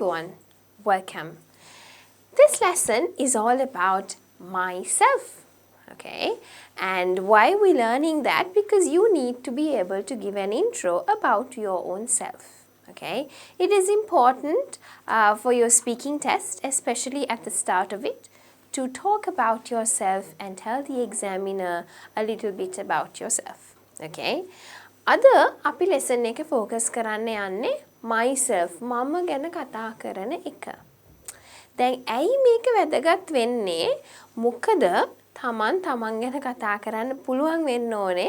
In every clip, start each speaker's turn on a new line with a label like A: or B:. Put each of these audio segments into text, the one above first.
A: everyone, welcome. This lesson is all about myself, okay? And why are we learning that? Because you need to be able to give an intro about your own self, okay? It is important for your speaking test, especially at the start of it, to talk about yourself and tell the examiner a little bit about yourself, okay? අද අපි lesson එක focus කරන්න යන්නේ myself මම ගැන කතා කරන එක. දැන් ඇයි මේක වැදගත් වෙන්නේ? මොකද තමන් ගැන කතා කරන්න පුළුවන් වෙන්න ඕනේ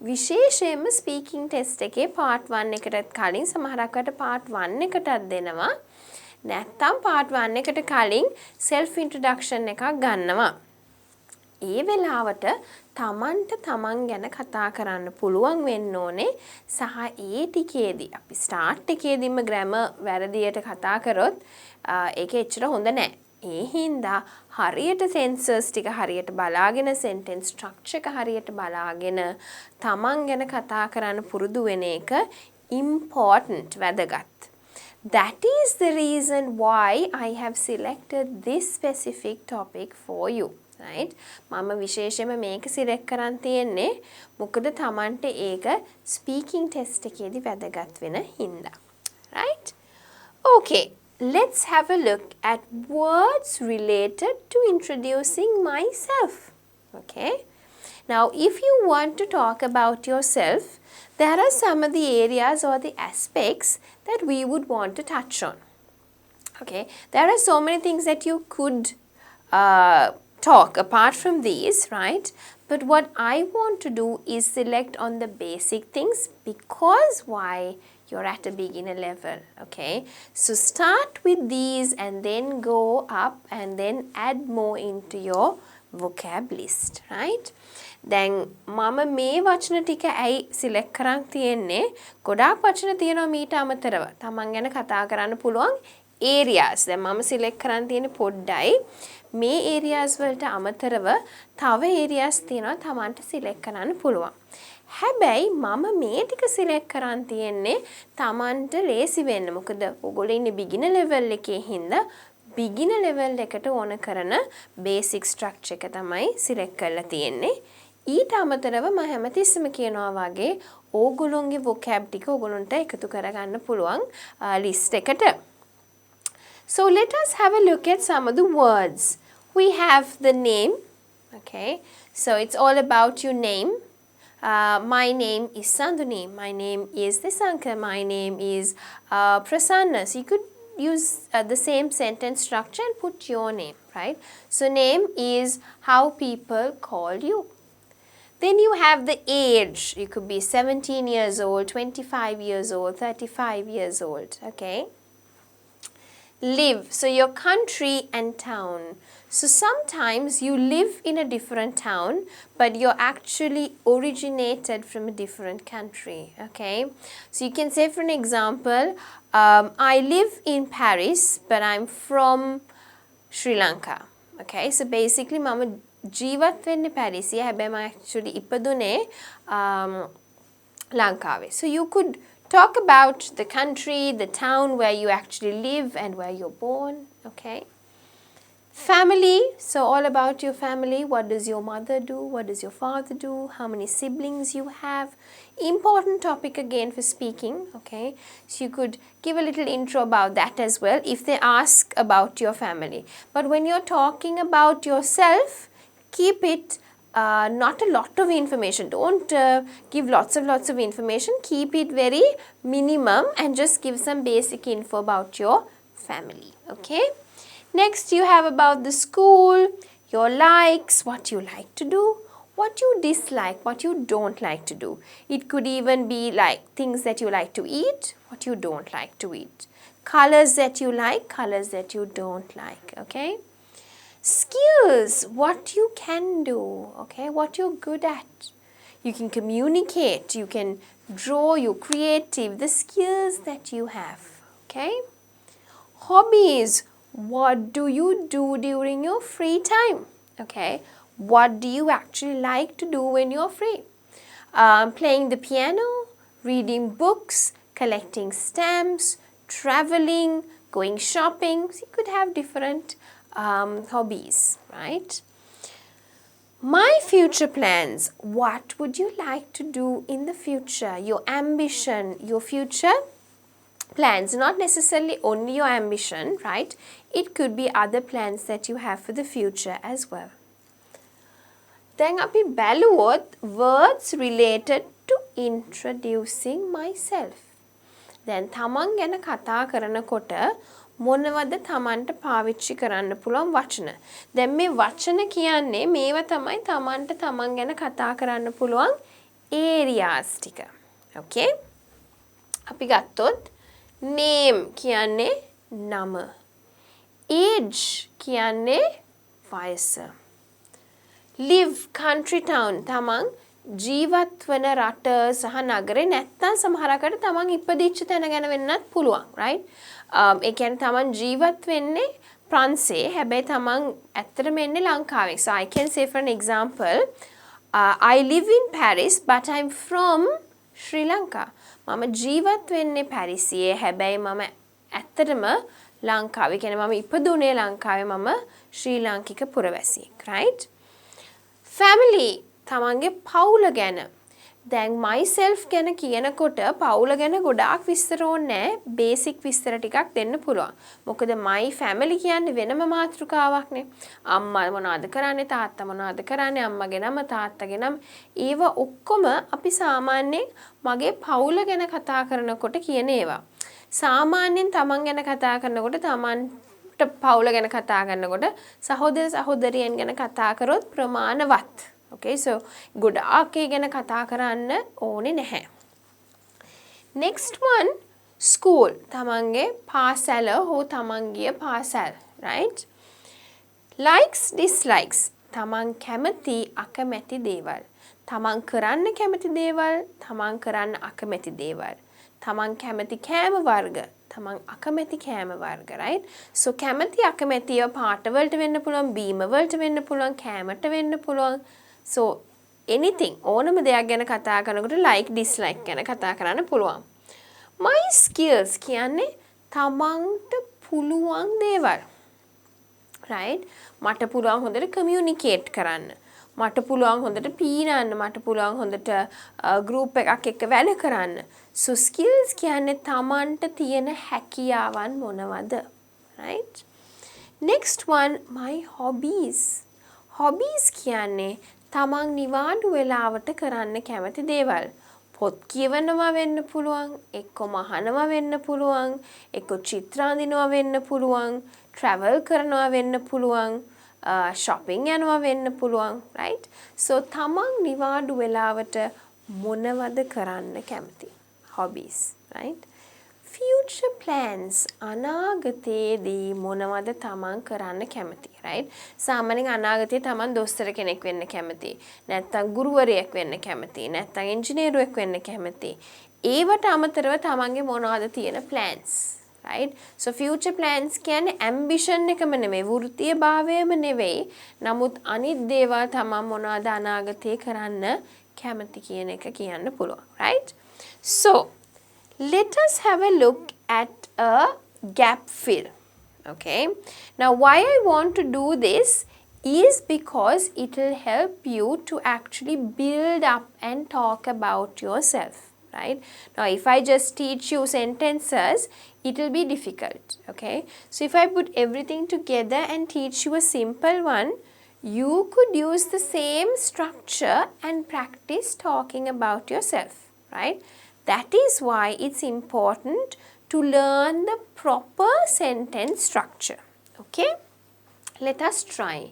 A: විශේෂයෙන්ම speaking test එකේ part 1 එකටත් කලින් සමහරක් අයට part 1 එකටත් දෙනවා. නැත්තම් part 1 එකට කලින් self introduction එකක් ගන්නවා. ඒ වෙලාවට තමන් ගැන කතා කරන්න පුළුවන් වෙන්න ඕනේ සහ ඒ ටිකේදී අපි ස්ටාර්ට් එකේදීම grammar වැරදියට කතා කරොත් ඒක එච්චර හොඳ නැහැ. ඒ හින්දා හරියට senses ටික හරියට බලාගෙන sentence structure එක හරියට බලාගෙන තමන් ගැන කතා කරන්න පුරුදු වෙන එක important වැදගත්. That is the reason why I have selected this specific topic for you. Right? මම විශේෂයෙන්ම මේක select කරන් තියෙන්නේ මොකද Tamanට ඒක speaking test එකේදී වැදගත් වෙන හින්දා. Right? Okay, let's have a look at words related to introducing myself. Okay? Now, if you want to talk about yourself, there are some of the areas or the aspects that we would want to touch on. Okay? There are so many things that you could talk apart from these, right? But what I want to do is select on the basic things because why you're at a beginner level, okay? So start with these and then go up and then add more into your vocab list, right? දැන් මම මේ වචන ටික ඇයි select කරන් තියෙන්නේ? ගොඩාක් වචන තියෙනවා මීට අමතරව. තමන් ගැන කතා කරන්න පුළුවන් areas. දැන් මම select කරන් තියෙන්නේ පොඩ්ඩයි. මේ areas වලට අමතරව තව areas තියෙනවා තමන්ට select කරන්න පුළුවන්. හැබැයි මම මේ ටික select කරන් තියෙන්නේ තමන්ට ලේසි වෙන්න. මොකද ඔයගොල්ලෝ ඉන්නේ beginner level එකේ හින්දා beginner level එකට ඕන කරන basic structure එක තමයි select කරලා තියෙන්නේ. ඊට අමතරව මම හැමතිස්සෙම කියනවා වගේ ඕගොල්ලෝගේ vocab ටික ඕගොල්ලන්ට එකතු කරගන්න පුළුවන් list එකට. So let us have a look at some of the words. We have the name, okay? So it's all about your name. My name is Sandhuni. My name is Nisanka. My name is Prasanna. So you could use the same sentence structure and put your name, right? So name is how people call you. Then you have the age. You could be 17 years old, 25 years old, 35 years old, okay? Live, so your country and town. So sometimes you live in a different town, but you're actually originated from a different country, okay? So you can say, for an example, I live in Paris, but I'm from Sri Lanka, okay? So basically, mama ජීවත් වෙන්නේ පැරිසිය. හැබැයි මම actually ඉපදුනේ ලංකාවේ. So you could talk about the country, the town where you actually live and where you're born, okay? Family, so all about your family. What does your mother do? What does your father do? How many siblings you have? Important topic again for speaking, okay? So you could give a little intro about that as well if they ask about your family. But when you're talking about yourself, keep it not a lot of information. Don't give lots of information. Keep it very minimum and just give some basic info about your family, okay? Next you have about the school, your likes, what you like to do, what you dislike, what you don't like to do. It could even be like things that you like to eat, what you don't like to eat. Colors that you like, colors that you don't like, okay? Skills, what you can do, okay? What you're good at. You can communicate, you can draw, you're creative, the skills that you have, okay? Hobbies, what do you do during your free time, okay? What do you actually like to do when you're free? Playing the piano, reading books, collecting stamps, traveling, going shopping. So you could have different hobbies, right? My future plans. What would you like to do in the future? Your ambition, your future plans. Not necessarily only your ambition, right? It could be other plans that you have for the future as well. Then අපි බැලුවොත් words related to introducing myself. දැන් තමන් ගැන කතා කරනකොට මොනවද තමන්ට පාවිච්චි කරන්න පුළුවන් වචන. දැන් මේ වචන කියන්නේ මේවා තමයි තමන්ට තමන් ගැන කතා කරන්න පුළුවන් areas ටික. Okay? අපි ගත්තොත් name කියන්නේ නම. age කියන්නේ වයස. live country town තමන් ජීවත් වන රට සහ නගරේ නැත්තම් සමහරකට තමන් ඉපදිච්ච තැන ගැන වෙන්නත් පුළුවන් right ඒ කියන්නේ තමන් ජීවත් වෙන්නේ ප්‍රංශේ හැබැයි තමන් ඇත්තටම එන්නේ ලංකාවෙන් so I can say for an example I live in Paris but I'm from Sri Lanka මම ජීවත් වෙන්නේ පැරිසියේ හැබැයි මම ඇත්තටම ලංකාවේ කියන්නේ මම ඉපදුනේ ලංකාවේ මම ශ්‍රී ලාංකික පුරවැසියෙක් right family තමන්ගේ පවුල ගැන දැන් myself ගැන කියනකොට පවුල ගැන ගොඩාක් විස්තර ඕනේ බේසික් විස්තර ටිකක් දෙන්න පුළුවන්. මොකද my family කියන්නේ වෙනම මාතෘකාවක්නේ. අම්මා මොනවද කරන්නේ තාත්තා මොනවද කරන්නේ අම්මගේ නම තාත්තගේ නම ඒව ඔක්කොම අපි සාමාන්‍යයෙන් මගේ පවුල ගැන කතා කරනකොට කියන ඒවා. සාමාන්‍යයෙන් තමන් ගැන කතා කරනකොට තමන්ට පවුල ගැන කතා කරනකොට සහෝදර සහෝදරියන් ගැන කතා කරොත් ප්‍රමාණවත්. Okay, so ගොඩාක් ඒ ගැන කතා කරන්න ඕනේ නැහැ. Next one, school. තමන්ගේ පාසල හෝ තමන් ගිය පාසල්, right? Likes, dislikes. තමන් කැමති අකමැති දේවල්. තමන් කරන්න කැමති දේවල්, තමන් කරන්න අකමැති දේවල්. තමන් කැමති කෑම වර්ග, තමන් අකමැති කෑම වර්ග, right? So කැමති අකමැතිව පාට වලට වෙන්න පුළුවන්, බීම වලට වෙන්න පුළුවන්, කෑමට වෙන්න පුළුවන්. So anything ඕනම දෙයක් ගැන කතා කරනකොට like dislike ගැන කතා කරන්න පුළුවන්. My skills කියන්නේ තමන්ට පුළුවන් දේවල්. right? මට පුළුවන් හොඳට communicate කරන්න. මට පුළුවන් හොඳට පීනන්න, මට පුළුවන් හොඳට group එකක් එක්ක වැඩ කරන්න. So skills කියන්නේ තමන්ට තියෙන හැකියාවන් මොනවද? right? Next one, my hobbies. Hobbies කියන්නේ තමන් නිවාඩු වෙලාවට කරන්න කැමති දේවල්. පොත් කියවනවා වෙන්න පුළුවන්, එක්ක මහනවා වෙන්න පුළුවන්, එක්ක චිත්‍ර අඳිනවා වෙන්න පුළුවන්, travel කරනවා වෙන්න පුළුවන්, shopping යනවා වෙන්න පුළුවන්, right? So තමන් නිවාඩු වෙලාවට මොනවද කරන්න කැමති? Hobbies, right? Future plans අනාගතයේදී මොනවද තමන් කරන්න කැමති right සාමාන්‍යයෙන් අනාගතයේ තමන් දොස්තර කෙනෙක් වෙන්න කැමති නැත්නම් ගුරුවරයෙක් වෙන්න කැමති නැත්නම් ඉංජිනේරුවෙක් වෙන්න කැමති ඒවට අමතරව තමන්ගේ මොනවද තියෙන plans right so future plans කියන්නේ ambition එකම නෙමෙයි වෘත්තීය භාවයම නෙවෙයි නමුත් අනිත් දේවල් තමන් මොනවද අනාගතේ කරන්න කැමති කියන එක කියන්න පුළුවන් right so let us have a look at a gap fill. Okay. Now, why I want to do this is because it will help you to actually build up and talk about yourself. Right. Now, if I just teach you sentences, it will be difficult. Okay. So, if I put everything together and teach you a simple one, you could use the same structure and practice talking about yourself. Right. That is why it's important to learn the proper sentence structure. Okay, let us try.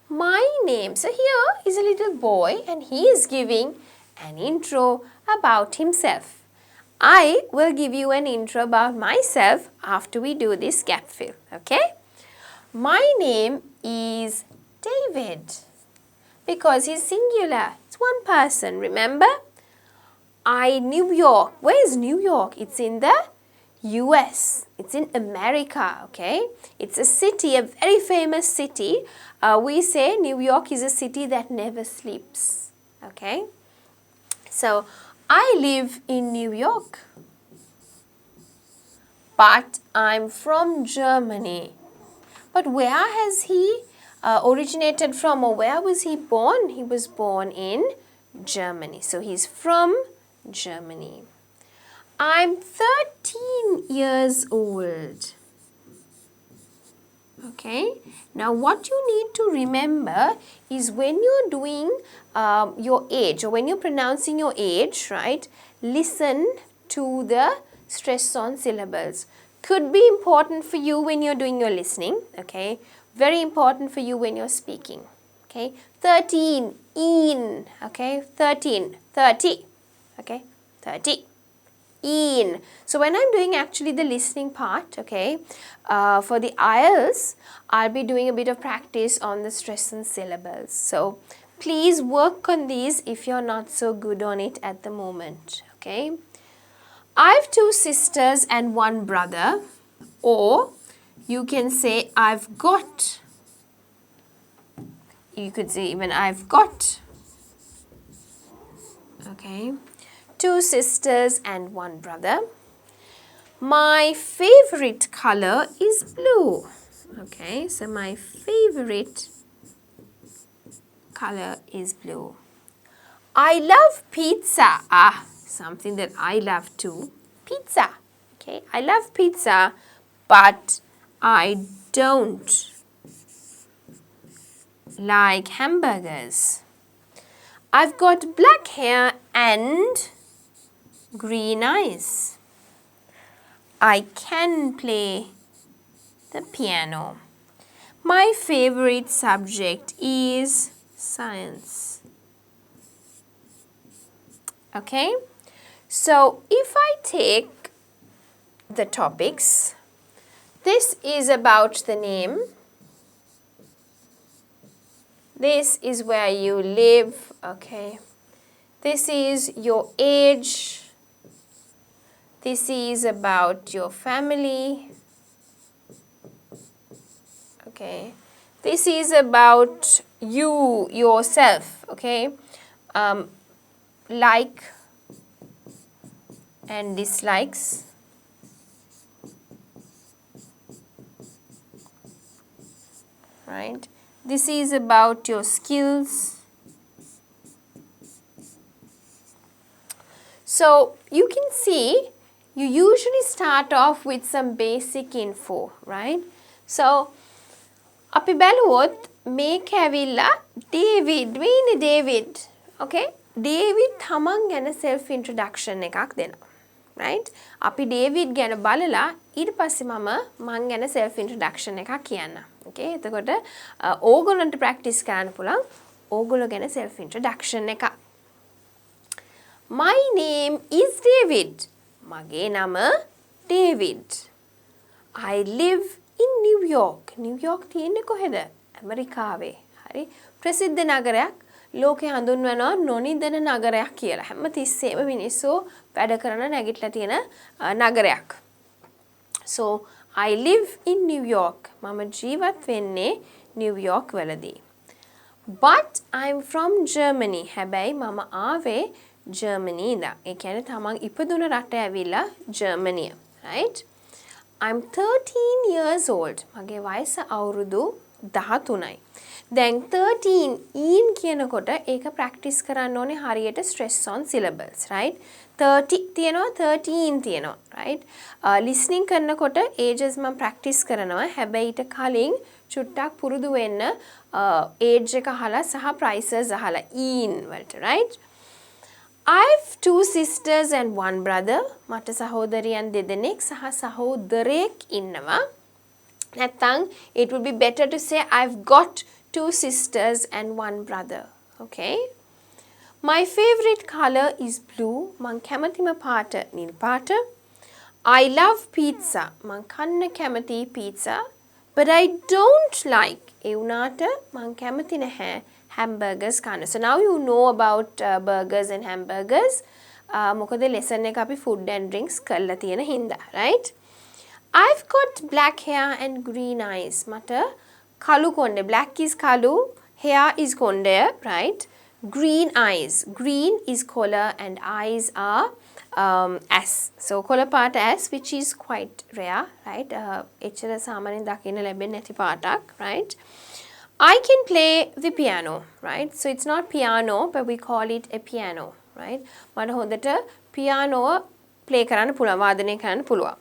A: My name. So here is a little boy and he is giving an intro about himself. I will give you an intro about myself after we do this gap fill. Okay, my name is David because he's singular. It's one person, remember? New York. Where is New York? It's in the US. It's in America, okay? It's a city, a very famous city. We say New York is a city that never sleeps, okay? So, I live in New York. but I'm from Germany. But where has he originated from, or where was he born? He was born in Germany. So he's from Germany. I'm 13 years old. Okay, now what you need to remember is when you're doing your age, or when you're pronouncing your age, right, listen to the stress on syllables. Could be important for you when you're doing your listening, okay, very important for you when you're speaking, okay. 13, in, okay, 13, 30, okay, 30. In. So when I'm doing actually the listening part, okay, for the IELTS, I'll be doing a bit of practice on the stress and syllables. So please work on these if you're not so good on it at the moment, okay. I have 2 sisters and 1 brother, or you can say I've got, you could say even I've got, okay. 2 sisters and 1 brother. My favorite color is blue. Okay, so my favorite color is blue. I love pizza. Something that I love too. Pizza. Okay, I love pizza, but I don't like hamburgers. I've got black hair and green eyes. I can play the piano. My favorite subject is science. Okay, so if I take the topics, this is about the name. This is where you live, okay. This is your age. This is about your family, okay. This is about you, yourself, okay. Like and dislikes. Right. This is about your skills. So you can see, you usually start off with some basic info, right? So, අපි බැලුවොත් මේක ඇවිල්ලා David, okay? David තමන් ගැන self introduction එකක් දෙනවා, right? අපි David ගැන බලලා ඊට පස්සේ මං ගැන self introduction එකක් කියන්න. Okay? එතකොට ඕගොල්ලන්ට practice කරන්න පුළුවන් ඕගොල්ලෝ ගැන self introduction එකක්. My name is David. මගේ නම David. I live in New York. New York තියෙන්නේ කොහෙද? ඇමරිකාවේ. හරි. ප්‍රසිද්ධ නගරයක්. ලෝකේ හඳුන්වනවා නොනිදන නගරයක් කියලා. හැමතිස්සෙම මිනිස්සු වැඩ කරන නැගිටලා තියෙන නගරයක්. So I live in New York. මම ජීවත් වෙන්නේ New York වලදී. But I'm from Germany. හැබැයි මම ආවේ Germany ඉඳන්. ඒ කියන්නේ තමන් ඉපදුන රට ඇවිල්ලා Germany. Right? I'm 13 years old. මගේ වයස අවුරුදු 13යි. දැන් 13 in කියනකොට ඒක practice කරන්න ඕනේ හරියට stress on syllables, right? 30 තියෙනවා 13 තියෙනවා, right? Listening කරනකොට ages මම practice කරනවා. හැබැයි ඊට කලින් චුට්ටක් පුරුදු වෙන්න age එක අහලා සහ prices අහලා in වලට, right? I have 2 sisters and 1 brother. මට සහෝදරියන් දෙදෙනෙක් සහ සහෝදරයෙක් ඉන්නවා. නැත්නම් it would be better to say I've got 2 sisters and 1 brother. Okay? My favorite color is blue. මං කැමතිම පාට නිල් පාට. I love pizza. මං කන්න කැමති pizza. But I don't like. ඒ වුණාට මං කැමති නැහැ hamburgers කන්න. So now you know about burgers and hamburgers. මොකද lesson එක අපි food and drinks කරලා තියෙන හින්දා, right? I've got black hair and green eyes. මට කළු කොණ්ඩේ. Black is කළු, hair is කොණ්ඩය, right? green eyes. Green is color and eyes are as. So color part as, which is quite rare, right? එච්චර සාමාන්‍යයෙන් දකින්න ලැබෙන්නේ නැති පාටක්, right? I can play the piano, right? So it's not piano, but we call it a piano, right? මට හොඳට piano play කරන්න පුළුවන්, වාදනය කරන්න පුළුවන්.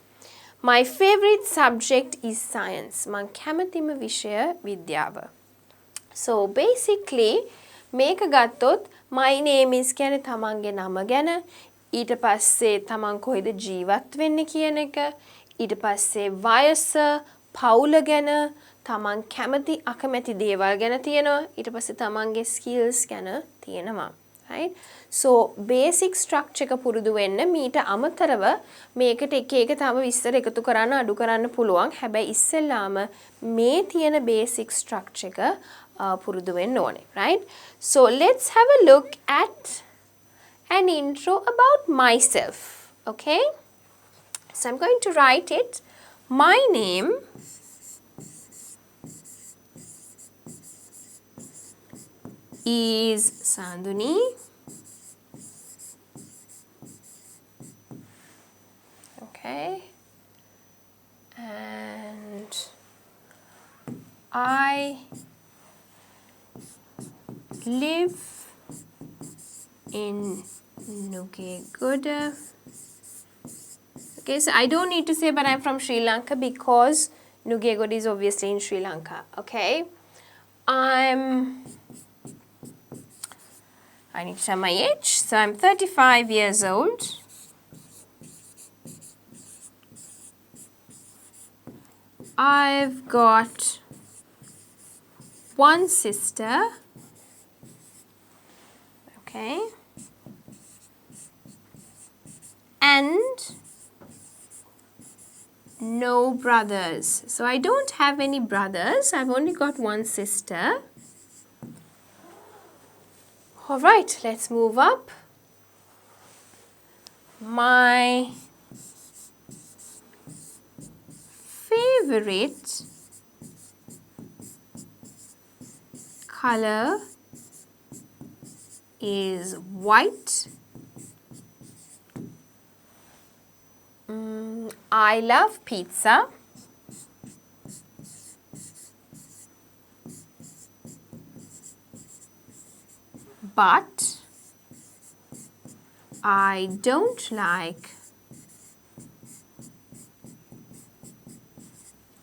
A: My favorite subject is science. මං කැමතිම විෂය විද්‍යාව. So basically මේක ගත්තොත් my name is කියන්නේ තමන්ගේ නම ගැන, ඊට පස්සේ තමන් කොහෙද ජීවත් වෙන්නේ කියන එක, ඊට පස්සේ වයස, පවුල ගැන, තමන් කැමති අකමැති දේවල් ගැන තියෙනවා, ඊට පස්සේ තමන්ගේ skills ගැන තියෙනවා, right? So basic structure එක පුරුදු වෙන්න මීට අමතරව මේකට එක එක තව විස්තර එකතු කරන්න අඩු කරන්න පුළුවන්. හැබැයි ඉස්සෙල්ලාම මේ තියෙන basic structure එක පුරුදු වෙන්න ඕනේ, right? So let's have a look at an intro about myself, okay? So I'm going to write it. My name is Sanduni. Okay. And I live in Nugegoda. Okay, so I don't need to say but I'm from Sri Lanka because Nugegoda is obviously in Sri Lanka. Okay. I need to tell my age. So I'm 35 years old. I've got one sister. Okay. And no brothers. So I don't have any brothers. I've only got one sister. All right, let's move up. My favorite color is white. I love pizza. But I don't like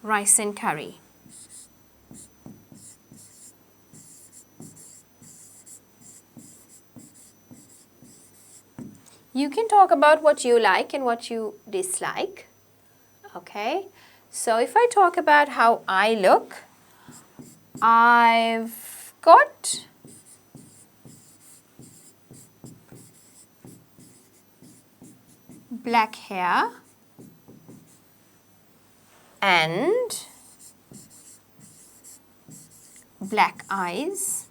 A: rice and curry. You can talk about what you like and what you dislike. Okay, so if I talk about how I look, I've got black hair and black eyes.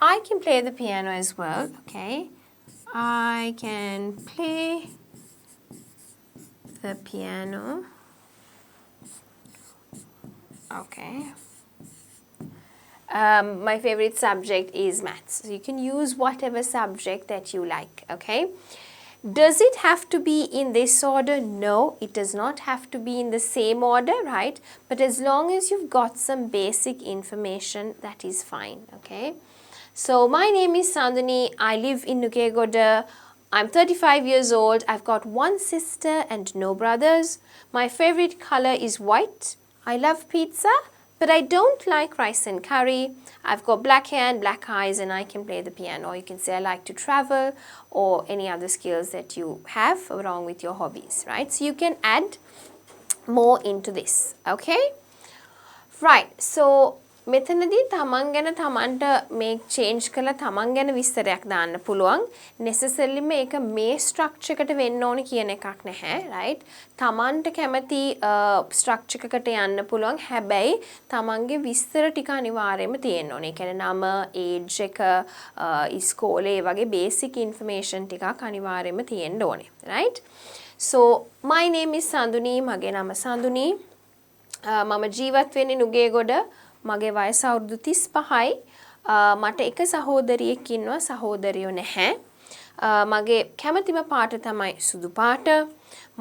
A: I can play the piano as well, okay? I can play the piano. Okay. My favorite subject is maths. So you can use whatever subject that you like, okay? Does it have to be in this order? No, it does not have to be in the same order, right? But as long as you've got some basic information, that is fine, okay? So my name is Sanduni. I live in Nugegoda. I'm 35 years old. I've got one sister and no brothers. My favorite color is white. I love pizza, but I don't like rice and curry. I've got black hair and black eyes and I can play the piano. Or you can say I like to travel or any other skills that you have along with your hobbies, right? So you can add more into this, okay? Right, so මෙතනදී තමන් ගැන තමන්ට මේ change කරලා තමන් ගැන විස්තරයක් දාන්න පුළුවන්. necessarily මේක මේ structure එකට වෙන්න ඕනේ කියන එකක් නැහැ, right? තමන්ට කැමති structure එකකට යන්න පුළුවන්. හැබැයි තමන්ගේ විස්තර ටික අනිවාර්යයෙන්ම තියෙන්න ඕනේ. ඒ කියන්නේ නම, age එක, ඉස්කෝලේ වගේ basic information ටිකක් අනිවාර්යයෙන්ම තියෙන්න ඕනේ, right? So my name is Sanduni. මගේ නම Sanduni. මම ජීවත් වෙන්නේ නුගේගොඩ. මගේ වයස අවුරුදු 35යි. මට එක සහෝදරියෙක් ඉන්නවා සහෝදරයෝ නැහැ. මගේ කැමතිම පාට තමයි සුදු පාට.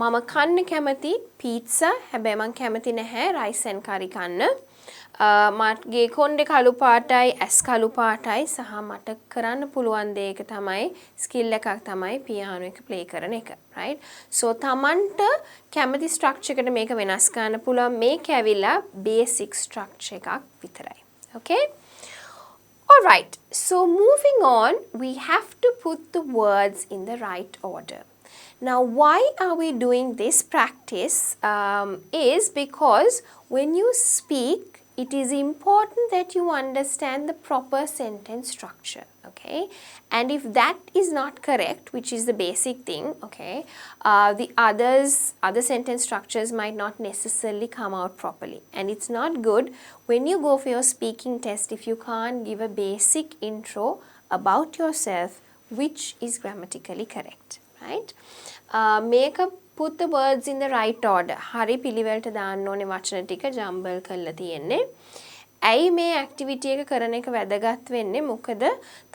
A: මම කන්න කැමති පීට්සා. හැබැයි මම කැමති නැහැ රයිස් ඇන් කරි කන්න. මගේ කොණ්ඩේ කළු පාටයි ඇස් කළු පාටයි සහ මට කරන්න පුළුවන් දේ එක තමයි ස්කිල් එකක් තමයි පියානෝ එක ප්ලේ කරන එක right so තමන්ට කැමති ස්ට්‍රක්චර් එකට මේක වෙනස් කරන්න පුළුවන් මේක ඇවිල්ලා බේසික් ස්ට්‍රක්චර් එකක් විතරයි okay alright so moving on we have to put the words in the right order now why are we doing this practice is because when you speak it is important that you understand the proper sentence structure okay and if that is not correct which is the basic thing okay the other sentence structures might not necessarily come out properly and it's not good when you go for your speaking test if you can't give a basic intro about yourself which is grammatically correct right make a put the words in the right order. හරි පිළිවෙලට දාන්න ඕනේ වචන ටික ජම්බල් කරලා තියෙන්නේ. ඇයි මේ ඇක්ටිවිටි එක කරන එක වැදගත් වෙන්නේ? මොකද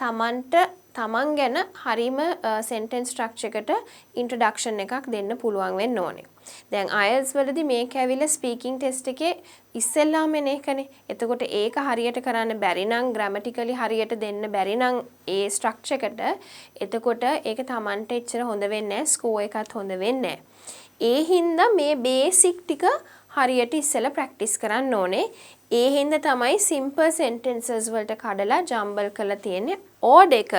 A: තමන් ගැන හරීම sentence structure එකට introduction එකක් දෙන්න පුළුවන් වෙන්න ඕනේ. දැන් IELTS වලදී මේක ඇවිල්ලා speaking test එකේ ඉස්සෙල්ලාම එන එකනේ. එතකොට ඒක හරියට කරන්න බැරි නම් grammatically හරියට දෙන්න බැරි නම් ඒ structure එකට එතකොට ඒක තමන්ට එච්චර හොඳ වෙන්නේ නැහැ. score එකත් හොඳ වෙන්නේ නැහැ. ඒ හින්දා මේ basic ටික හරියට ඉස්සෙල්ලා practice කරන්න ඕනේ. ඒ හින්දා තමයි simple sentences වලට කඩලා jumble කරලා තියෙන්නේ. order එක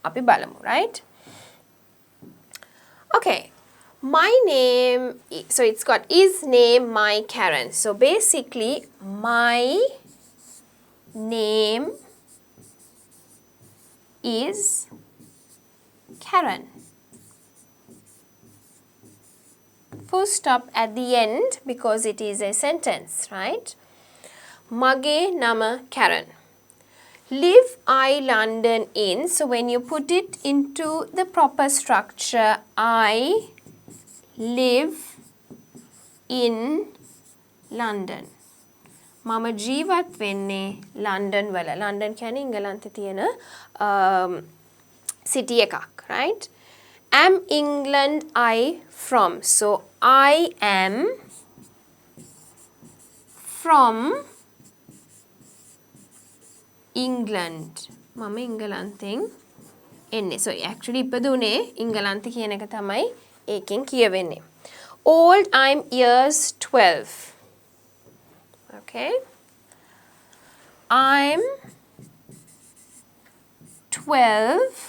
A: අපි බලමු right okay my name so it's got is name my Karen so basically my name is Karen full stop at the end because it is a sentence right mage nama Karen live I London in so when you put it into the proper structure I live in London මම ජීවත් වෙන්නේ London වල London කියන්නේ ඉංගලන්තේ තියෙන city එකක් right am England I from so I am from England මම ඉංගලන්තෙන් එන්නේ so actually ඉපදුනේ ඉංගලන්තේ කියන එක තමයි ඒකෙන් කියවෙන්නේ old I'm years 12 okay I'm 12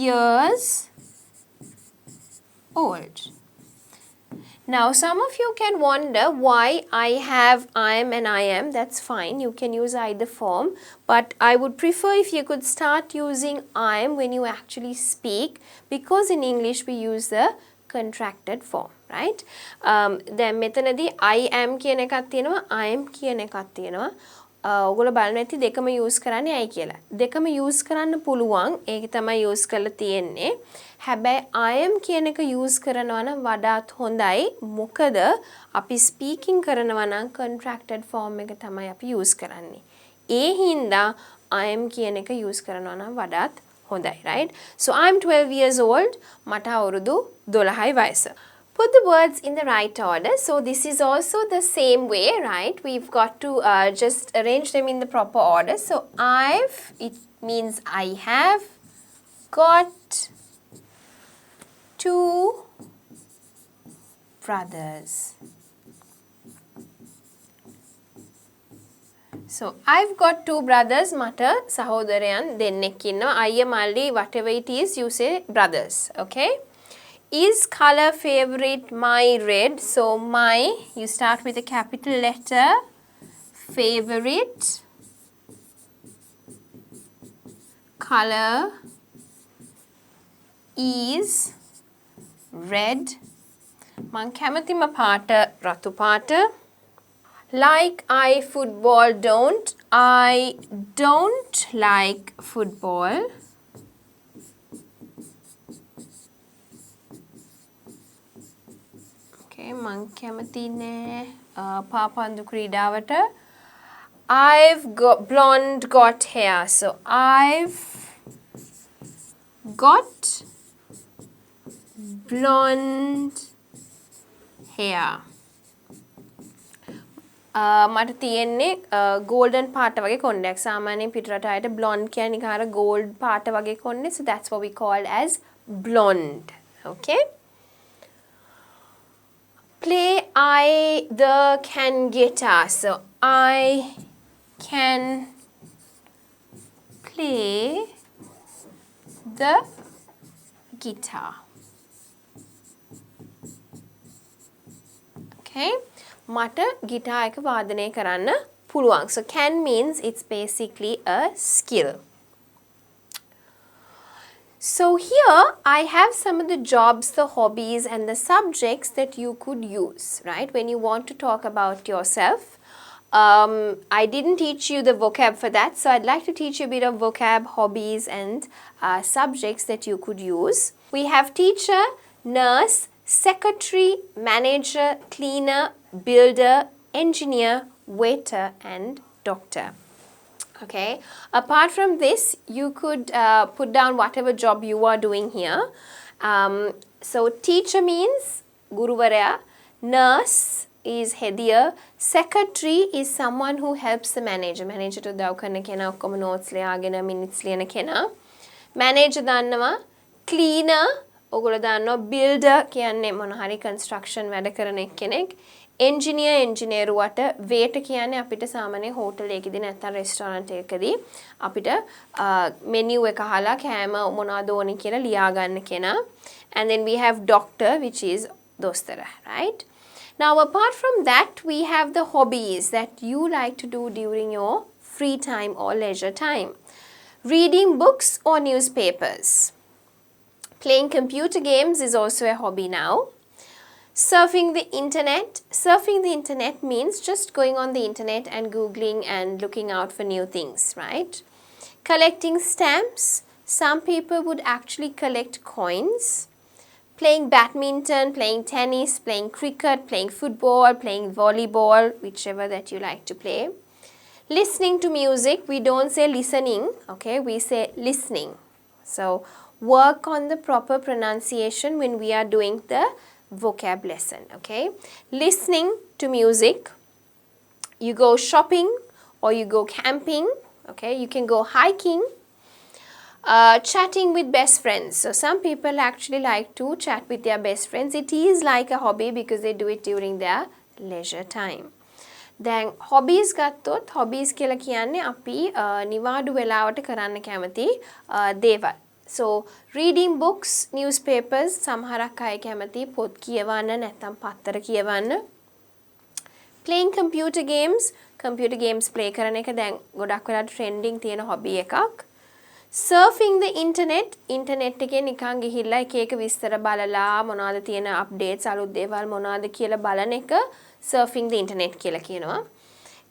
A: years old now some of you can wonder why I have I'm and I am that's fine you can use either form but I would prefer if you could start using I'm when you actually speak because in English we use the contracted form right then මෙතනදී I am කියන එකක් තියෙනවා I am කියන එකක් තියෙනවා ඔයගොල්ලෝ බලන්න ඇති දෙකම use කරන්නේ ඇයි කියලා දෙකම use කරන්න පුළුවන් ඒක තමයි use කරලා තියෙන්නේ හැබැයි I am කියන එක use කරනවා නම් වඩාත් හොඳයි මොකද අපි speaking කරනවා නම් contracted form එක තමයි අපි use කරන්නේ ඒ හින්දා I am කියන එක use කරනවා නම් වඩාත් හොඳයි right so I'm 12 years old මට අවුරුදු 12යි වයස Put the words in the right order. So this is also the same way, right? We've got to just arrange them in the proper order. So it means I have got two brothers. So I've got two brothers. Mata sahodarayan dennek innawa. Ayya malli whatever it is you say brothers. Okay? Is color favorite my red? So my, you start with a capital letter. Favorite color is red. Man kamathima paata ratu paata. Like I football don't. I don't like football. මං කැමති නෑ පාපන්දු ක්‍රීඩාවට I've got hair. So I've got blonde hair. මට තියෙන්නේ golden පාට වගේ කොණ්ඩයක්. සාමාන්‍යයෙන් පිටරට අයට blonde කියන්නේ නිකන් gold පාට වගේ කොණ්ඩේ. So that's what we call as blonde. Okay? Play the can guitar. So I can play the guitar. Okay? මට guitar එක වාදනය කරන්න පුළුවන්. So can means it's basically a skill. So here I have some of the jobs, the hobbies and the subjects that you could use, right? When you want to talk about yourself. I didn't teach you the vocab for that, so I'd like to teach you a bit of vocab, hobbies and subjects that you could use. We have teacher, nurse, secretary, manager, cleaner, builder, engineer, waiter and doctor. Okay, apart from this, you could put down whatever job you are doing here. So teacher means guruvaraya, nurse is hediya, secretary is someone who helps the manager. Manager to daw karna kena okkoma notes liyagena minutes liyana kena. Manager dannawa, cleaner ogolo dannawa, builder kiyanne mona hari construction වැඩ කරන කෙනෙක්. engineer වට waiter කියන්නේ අපිට සාමාන්‍ය hotel එකකදී නැත්නම් restaurant එකකදී අපිට menu එක අහලා කෑම මොනවද ඕනේ කියලා ලියා ගන්න කෙනා. And then we have doctor, which is dostara, right? Now apart from that, we have the hobbies that you like to do during your free time or leisure time. Reading books or newspapers. Playing computer games is also a hobby now. Surfing the internet. Surfing the internet means just going on the internet and googling and looking out for new things, right? Collecting stamps. Some people would actually collect coins. Playing badminton, playing tennis, playing cricket, playing football, playing volleyball, whichever that you like to play. Listening to music. We don't say listening, okay? We say listening. So work on the proper pronunciation when we are doing the vocab lesson, okay? Listening to music, you go shopping or you go camping, okay? You can go hiking, chatting with best friends. So some people actually like to chat with their best friends. It is like a hobby because they do it during their leisure time. Then hobbies ගත්තොත් hobbies කියලා කියන්නේ අපි නිවාඩු වෙලාවට කරන්න කැමති දේවල්. So reading books, newspapers, සමහරක් අය කැමති පොත් කියවන්න නැත්නම් පත්තර කියවන්න. Playing computer games play කරන එක දැන් ගොඩක් වෙලාවට trending තියෙන hobby එකක්. Surfing the internet එකේ නිකන් ගිහිල්ලා එක එක විස්තර බලලා මොනවද තියෙන updates අලුත් දේවල් මොනවද කියලා බලන එක surfing the internet කියලා කියනවා.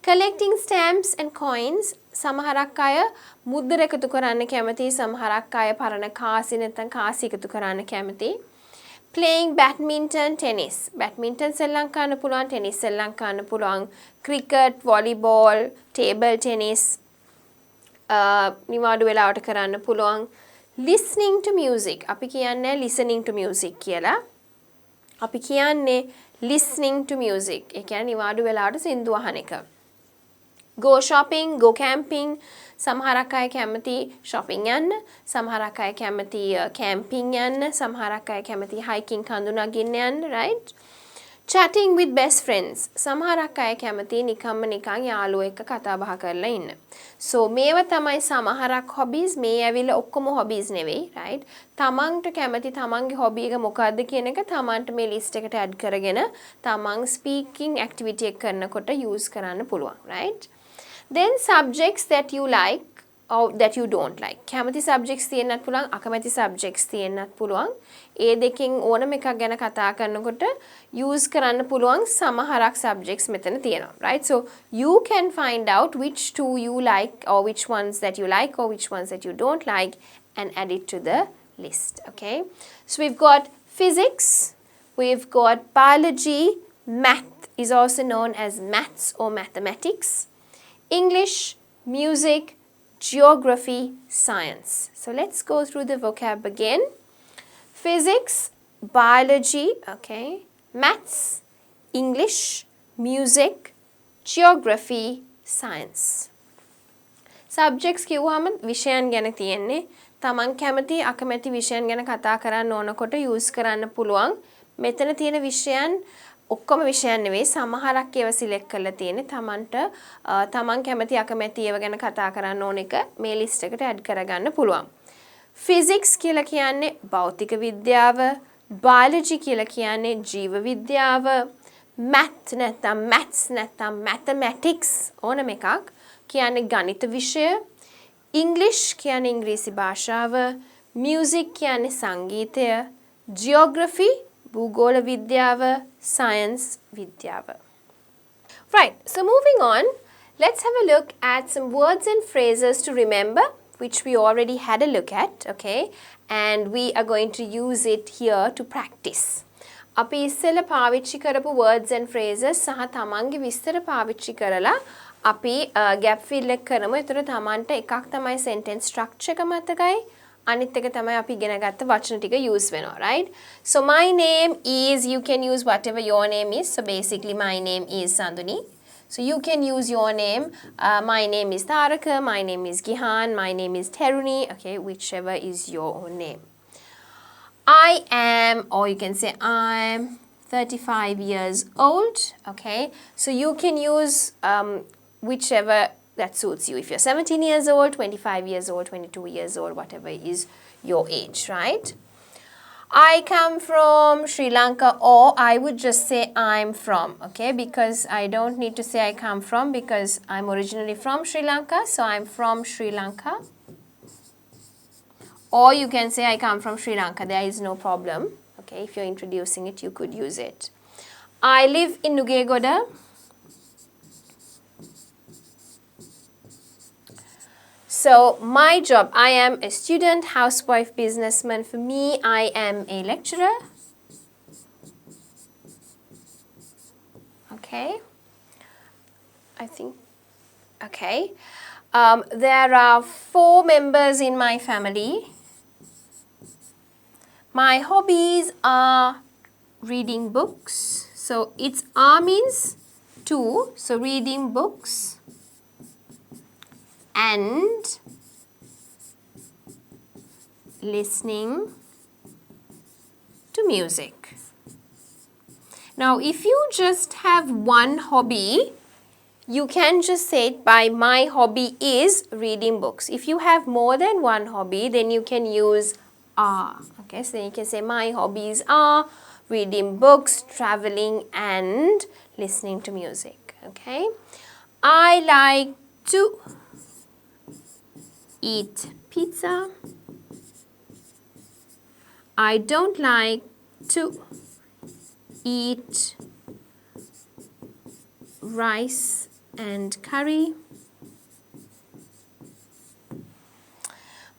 A: Collecting stamps and coins. සමහරක් අය මුද්දර එකතු කරන්න කැමති, සමහරක් අය පරණ කාසි නැත්නම් කාසි එකතු කරන්න කැමති. Playing badminton, tennis. Badminton සෙල්ලම් කරන්න පුළුවන්, tennis සෙල්ලම් කරන්න පුළුවන්. Cricket, volleyball, table tennis. නිවාඩු වෙලාවට කරන්න පුළුවන්. Listening to music. අපි කියන්නේ listening to music කියලා. අපි කියන්නේ listening to music. ඒ කියන්නේ නිවාඩු වෙලාවට සින්දු අහන එක. Go shopping, go camping. සමහරක් අය කැමති shopping යන්න, සමහරක් අය කැමති camping යන්න, සමහරක් අය කැමති hiking කඳු නගින්න යන්න, right? Chatting with best friends. සමහරක් අය කැමති නිකම්ම නිකන් යාළුවෝ එක්ක කතා බහ කරලා ඉන්න. So මේවා තමයි සමහරක් hobbies. මේ ඇවිල්ලා ඔක්කොම hobbies නෙවෙයි, right? තමන්ට කැමති තමන්ගේ hobby එක මොකක්ද කියන එක තමන්ට මේ list එකට add කරගෙන තමන් speaking activity එක කරනකොට use කරන්න පුළුවන්, right? Then subjects that you like or that you don't like. කැමති subjects තියෙන්නත් පුළුවන්, අකමැති subjects තියෙන්නත් පුළුවන්. ඒ දෙකෙන් ඕනම එකක් ගැන කතා කරනකොට use කරන්න පුළුවන් සමහරක් subjects මෙතන තියෙනවා, right? So you can find out which two you like or which ones that you like or which ones that you don't like and add it to the list, okay? So we've got physics, we've got biology, math is also known as maths or mathematics, English, music, geography, science. So let's go through the vocab again. Physics, biology, okay, maths, English, music, geography, science. Subjects කිව්වම විෂයන් ගැන තියෙන්නේ. තමන් කැමති අකමැති විෂයන් ගැන කතා කරන්න ඕනකොට use කරන්න පුළුවන්. මෙතන තියෙන විෂයන් ඔක්කොම විෂයන් නෙවෙයි සමහරක් ඒවා select කරලා තියෙන්නේ. තමන් කැමති අකමැති ඒවා ගැන කතා කරන්න ඕන එක මේ list එකට add කරගන්න පුළුවන්. Physics කියලා කියන්නේ භෞතික විද්‍යාව, biology කියලා කියන්නේ ජීව විද්‍යාව, maths නැත්නම් mathematics ඕනම එකක් කියන්නේ ගණිත විෂය, English කියන්නේ ඉංග්‍රීසි භාෂාව, music කියන්නේ සංගීතය, geography භූගෝල විද්‍යාව, science විද්‍යාව. Right, so moving on, let's have a look at some words and phrases to remember, which we already had a look at, okay? And we are going to use it here to practice. අපි ඉස්සෙල්ලා පාවිච්චි කරපු words and phrases සහ තමන්ගේ විස්තර පාවිච්චි කරලා අපි gap fill එක කරමු. ඒතර තමන්ට එකක් තමයි sentence structure එක මතකයි. අනිත් එක තමයි අපි ඉගෙන ගත්ත වචන ටික use වෙනවා, right? So my name is, you can use whatever your name is. So basically my name is Sanduni. So you can use your name. My name is Taraka, my name is Gihan, my name is Teruni, okay, whichever is your own name. I am, or you can say I'm 35 years old, okay? So you can use whichever that suits you. If you're 17 years old, 25 years old, 22 years old, whatever is your age, right? I come from Sri Lanka, or I would just say I'm from, okay? Because I don't need to say I come from because I'm originally from Sri Lanka, so I'm from Sri Lanka. Or you can say I come from Sri Lanka, there is no problem, okay? If you're introducing it, you could use it. I live in Nugegoda. So my job, I am a student, housewife, businessman. For me, I am a lecturer. Okay. I think, okay. There are 4 members in my family. My hobbies are reading books. So it's means 2. So reading books and listening to music. Now, if you just have one hobby, you can just say it by my hobby is reading books. If you have more than one hobby, then you can use are. Okay, so then you can say my hobbies are reading books, traveling and listening to music. Okay, I like to eat pizza. I don't like to eat rice and curry.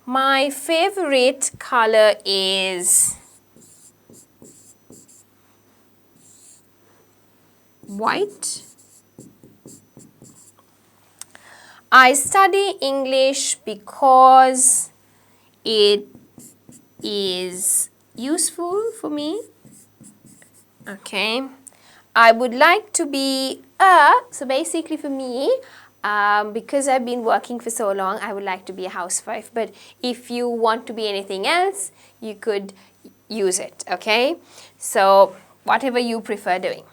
A: My favorite color is white. I study English because it is useful for me. Okay. I would like to be so basically for me, because I've been working for so long, I would like to be a housewife. But if you want to be anything else, you could use it, okay? So whatever you prefer doing.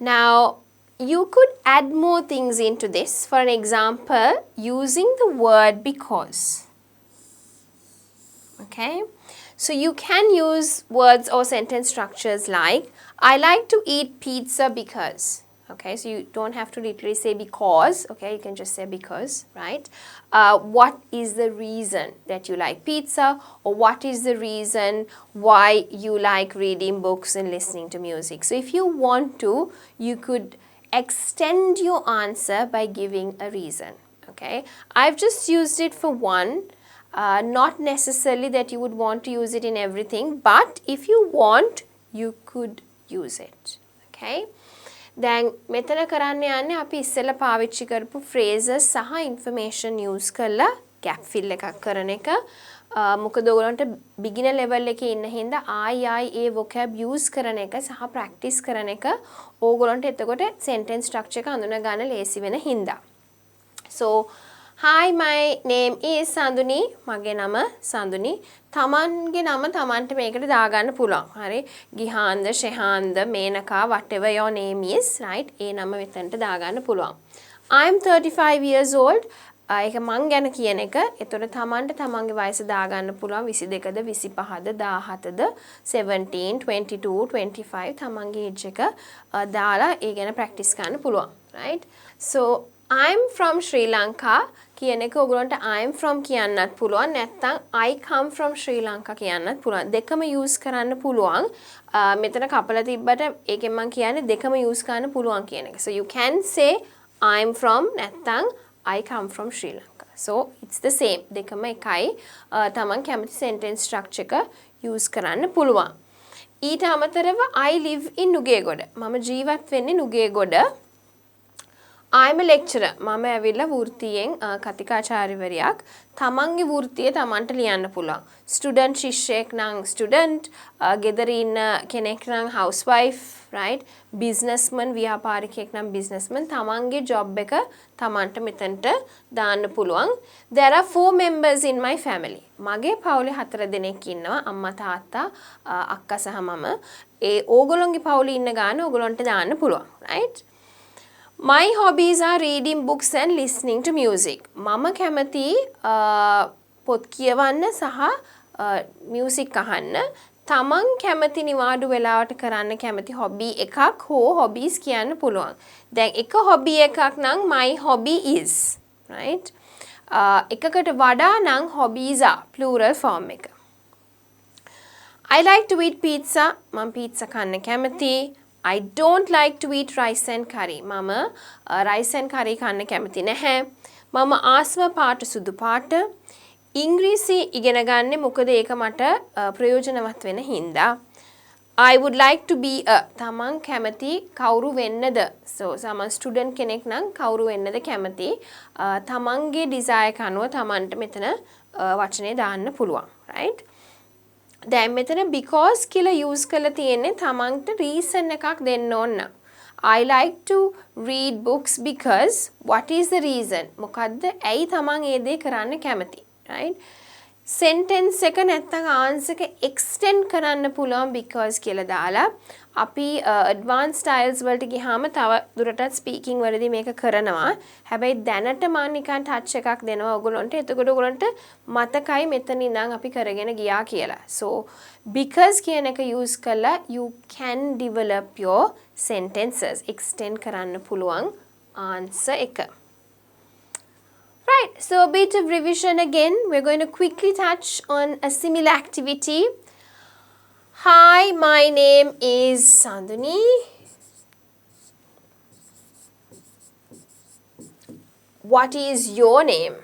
A: Now, you could add more things into this. For an example, using the word because. Okay? So you can use words or sentence structures like, I like to eat pizza because. Okay, so you don't have to literally say because, okay, you can just say because, right? What is the reason that you like pizza, or what is the reason why you like reading books and listening to music? So if you want to, you could extend your answer by giving a reason, okay? I've just used it for one, not necessarily that you would want to use it in everything, but if you want, you could use it. okay දැන් මෙතන කරන්න යන්නේ අපි ඉස්සෙල්ලා පාවිච්චි කරපු phrases සහ information use කරලා gap fill එකක් කරන එක. මොකද ඔයගොල්ලන්ට beginner level එකේ ඉන්න හින්දා ආයි ඒ vocab use කරන එක සහ practice කරන එක ඕගොල්ලන්ට එතකොට sentence structure එක අඳුන ගන්න ලේසි වෙන හින්දා. So hi, my name is Sanduni. මගේ නම සඳුනි. තමන්ගේ නම තමන්ට මේකට දාගන්න පුළුවන්. හරි. ගිහාන්ද, ෂෙහාන්ද, Menaka whatever your name is, right? ඒ නම මෙතනට දාගන්න පුළුවන්. I'm 35 years old. ඒක මං ගැන කියන එක. එතකොට තමන්ට තමන්ගේ වයස දාගන්න පුළුවන් 22ද, 25ද, 17ද, 17, 22, 25 තමන්ගේ age එක දාලා ඒ ගැන practice කරන්න පුළුවන්. Right? So I'm from Sri Lanka කියන එක ඔයගොල්ලන්ට I'm from කියන්නත් පුළුවන් නැත්නම් I come from Sri Lanka කියන්නත් පුළුවන්. දෙකම use කරන්න පුළුවන්. මෙතන කපලා තිබ්බට ඒකෙන් මම කියන්නේ දෙකම use කරන්න පුළුවන් කියන එක. So you can say I'm from නැත්නම් I come from Sri Lanka. So it's the same. දෙකම එකයි. තමන් කැමති sentence structure එක use කරන්න පුළුවන්. ඊට අමතරව I live in නුගේගොඩ. මම ජීවත් වෙන්නේ නුගේගොඩ. I'm a lecturer. මම ඇවිල්ලා වෘත්තියෙන් කතිකාචාර්යවරියක්. තමන්ගේ වෘත්තිය තමන්ට ලියන්න පුළුවන්. ස්ටුඩන්ට් ශිෂ්‍යයෙක් නම් ස්ටුඩන්ට්, ගෙදර ඉන්න කෙනෙක් නම් housewife, right? businessman ව්‍යාපාරිකයෙක් නම් businessman. තමන්ගේ job එක තමන්ට මෙතනට දාන්න පුළුවන්. There are 4 members in my family. මගේ පවුලේ 4 දෙනෙක් ඉන්නවා. අම්මා තාත්තා අක්කා සහ මම. ඒ ඕගොල්ලෝගේ පවුලේ ඉන්න ගාන ඕගොල්ලන්ට දාන්න පුළුවන්, right? My hobbies are reading books and listening to music. මම කැමති පොත් කියවන්න සහ music අහන්න. තමන් කැමති නිවාඩු වෙලාවට කරන්න කැමති hobby එකක් හෝ hobbies කියන්න පුළුවන්. දැන් එක hobby එකක් නම් my hobby is, right? එකකට වඩා නම් hobbies are plural form එක. I like to eat pizza. මම pizza කන්න කැමති. I don't like to eat rice and curry. මම rice and curry කන්න කැමති නැහැ. මම ආස්ම පාට සුදු පාට. ඉංග්‍රීසි ඉගෙන ගන්න මොකද ඒක මට ප්‍රයෝජනවත් වෙන හින්දා. I would like to be a. තමන් කැමති කවුරු වෙන්නද? So සමන් ස්ටුඩන්ට් කෙනෙක් නම් කවුරු වෙන්නද කැමති? තමන්ගේ desire කනුව තමන්ට මෙතන වචනේ දාන්න පුළුවන්. Right? දැන් මෙතන because කියලා use කරලා තියෙන්නේ තමන්ට reason එකක් දෙන්න ඕන. I like to read books because what is the reason? මොකද්ද? ඇයි තමන් ඒ දේ කරන්න කැමති? Right? sentence එක නැත්නම් answer එක extend කරන්න පුළුවන් because කියලා දාලා අපි advanced styles වලට ගියාම තව දුරටත් speaking වලදී මේක කරනවා. හැබැයි දැනට මම නිකන් touch එකක් දෙනවා ඔයගොල්ලන්ට. එතකොට ඔයගොල්ලන්ට මතකයි මෙතන ඉඳන් අපි කරගෙන ගියා කියලා. So because කියන එක use කළා you can develop your sentences. extend කරන්න පුළුවන් answer එක. Right, so a bit of revision again. We're going to quickly touch on a similar activity. Hi, my name is Sanduni. What is your name?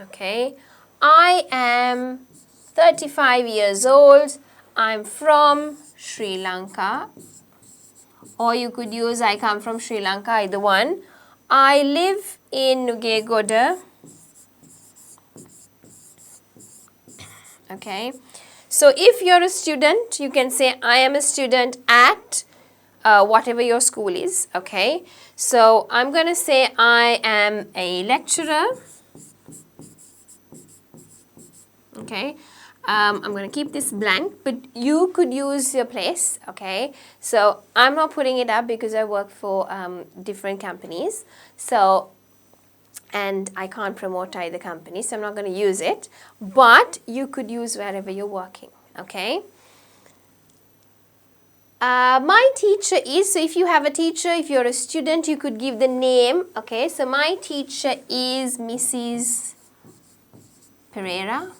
A: Okay, I am 35 years old. I'm from Sri Lanka. Or you could use I come from Sri Lanka, either one. I live in Nugegoda. Okay, so if you're a student, you can say I am a student at whatever your school is. Okay, so I'm going to say I am a lecturer. Okay, I'm going to keep this blank, but you could use your place. Okay, so I'm not putting it up because I work for different companies. So and I can't promote either company, so I'm not going to use it. But you could use wherever you're working, okay? My teacher is, so if you have a teacher, if you're a student, you could give the name, okay? So my teacher is Mrs. Pereira,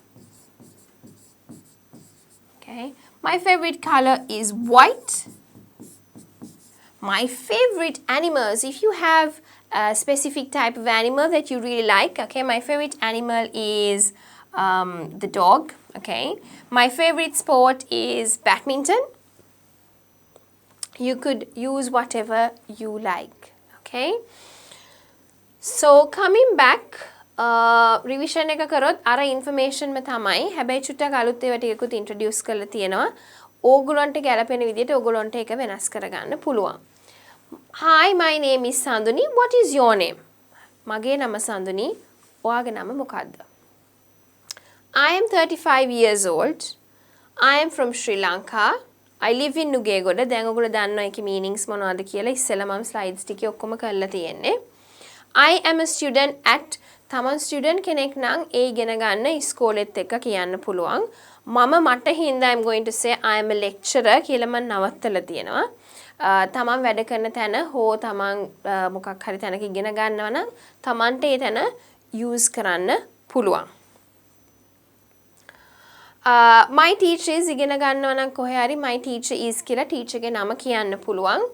A: okay? My favorite color is white. My favorite animals, if you have a specific type of animal that you really like, okay, my favorite animal is the dog, okay. My favorite sport is badminton. You could use whatever you like. Okay. So coming back, revision එක කරොත් අර information ම තමයි. හැබැයි චුට්ටක් අලුත් ඒවා ටිකකුත් introduce කරලා තියෙනවා. ඕගොල්ලන්ට ගැලපෙන විදිහට ඕගොල්ලන්ට ඒක වෙනස් කරගන්න පුළුවන්. Hi, my name is Sanduni. What is your name? මගේ නම සඳුනි. ඔයාගේ නම මොකක්ද? I am 35 years old. I am from Sri Lanka. I live in Nugegoda. දැන් ඔයගොල්ලෝ දන්නවා ඒකේ meanings මොනවද කියලා. ඉස්සෙල්ලා මම slides ටිකේ ඔක්කොම කරලා තියෙන්නේ. I am a student at තමන් ස්ටුඩන්ට් කෙනෙක් නම් ඒ ඉගෙන ගන්න ඉස්කෝලෙත් එක්ක කියන්න පුළුවන්. මට හින්දා I'm going to say I am a lecturer කියලා මම නවත්තලා තියෙනවා. තමන් වැඩ කරන තැන හෝ තමන් මොකක් හරි තැනක ඉගෙන ගන්නවා නම් තමන්ට ඒ තැන use කරන්න පුළුවන්. My teacher is ඉගෙන ගන්නවා නම් කොහේ හරි my teacher is කියලා teacher ගේ නම කියන්න පුළුවන්.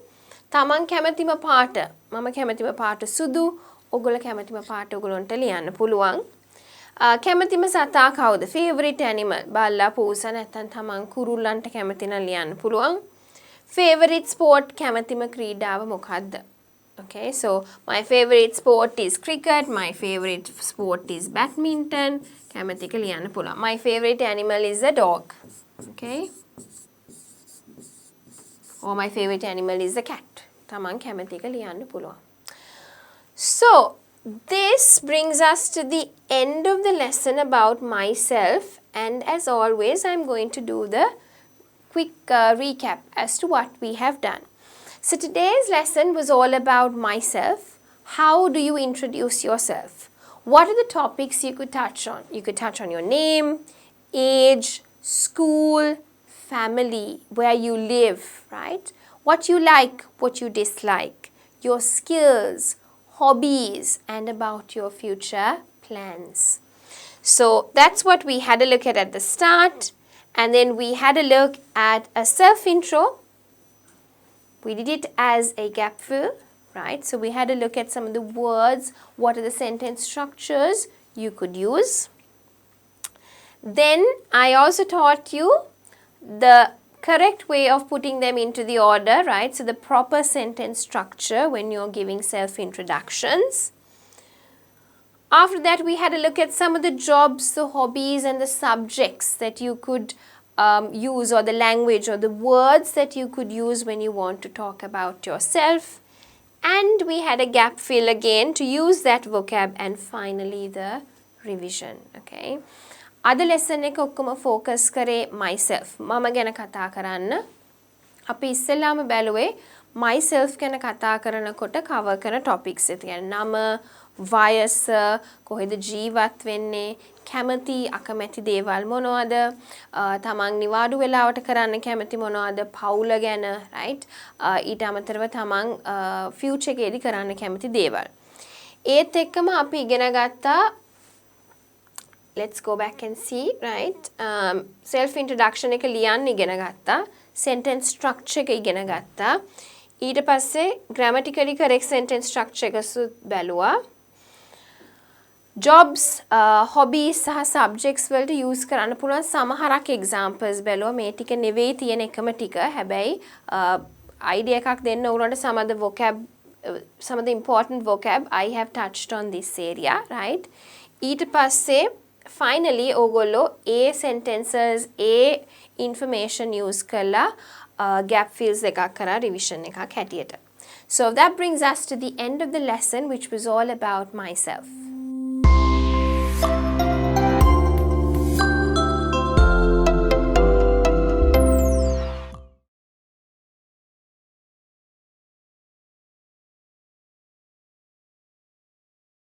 A: තමන් කැමතිම පාට මම කැමතිම පාට සුදු ඔගොල්ලෝ කැමතිම පාට ඔගොල්ලන්ට ලියන්න පුළුවන්. කැමතිම සතා කවුද? favorite animal බල්ලා පූසා නැත්නම් තමන් කුරුල්ලන්ට කැමති නම් ලියන්න පුළුවන්. favorite sport කැමතිම ක්‍රීඩාව මොකක්ද? Okay, so my favorite sport is cricket, my favorite sport is badminton. කැමතික ලියන්න පුළුවන්. My favorite animal is a dog. Okay. Or my favorite animal is a cat. තමන් කැමතික ලියන්න පුළුවන්. So, this brings us to the end of the lesson about myself, and as always I'm going to do the quick recap as to what we have done. So today's lesson was all about myself. How do you introduce yourself? What are the topics you could touch on? You could touch on your name, age, school, family, where you live, right? What you like, what you dislike, your skills, hobbies, and about your future plans. So that's what we had a look at the start, and then we had a look at a self-intro. We did it as a gap fill, right? So we had a look at some of the words, what are the sentence structures you could use. Then I also taught you the correct way of putting them into the order, right? So the proper sentence structure when you're giving self-introductions. After that, we had a look at some of the jobs, the hobbies, and the subjects that you could use, or the language or the words that you could use when you want to talk about yourself. And we had a gap fill again to use that vocab, and finally the revision. Okay. Other lesson එක ඔක්කොම focus කරේ myself. මම ගැන කතා කරන්න. අපි ඉස්සෙල්ලාම බැලුවේ myself ගැන කතා කරනකොට cover කරන topics එක. يعني නම, වයස, කොහෙද ජීවත් වෙන්නේ, කැමති අකමැති දේවල් මොනවද, තමන් නිවාඩු වෙලාවට කරන්න කැමති මොනවද, පවුල ගැන, right? ඊට අමතරව තමන් future එකේදී කරන්න කැමති දේවල්. ඒත් එක්කම අපි ඉගෙන ගත්තා, let's go back and see, right? Self introduction එක ලියන්න ඉගෙන ගත්තා, sentence structure එක ඉගෙන ගත්තා, ඊට පස්සේ grammatically correct sentence structure එක බැලුවා. Jobs, hobbies සහ subjects වලට use කරන්න පුළුවන් සමහරක් examples බැලුවා. මේ ටික නෙවෙයි තියෙන එකම ටික. හැබැයි idea එකක් දෙන්න ඕනට some of the vocab, some of the important vocab I have touched on this area, right? ඊට පස්සේ finally ඕගොල්ලෝ a sentences, a information use කරලා gap fills එකක් කරා revision එකක් හැටියට. So that brings us to the end of the lesson, which was all about myself.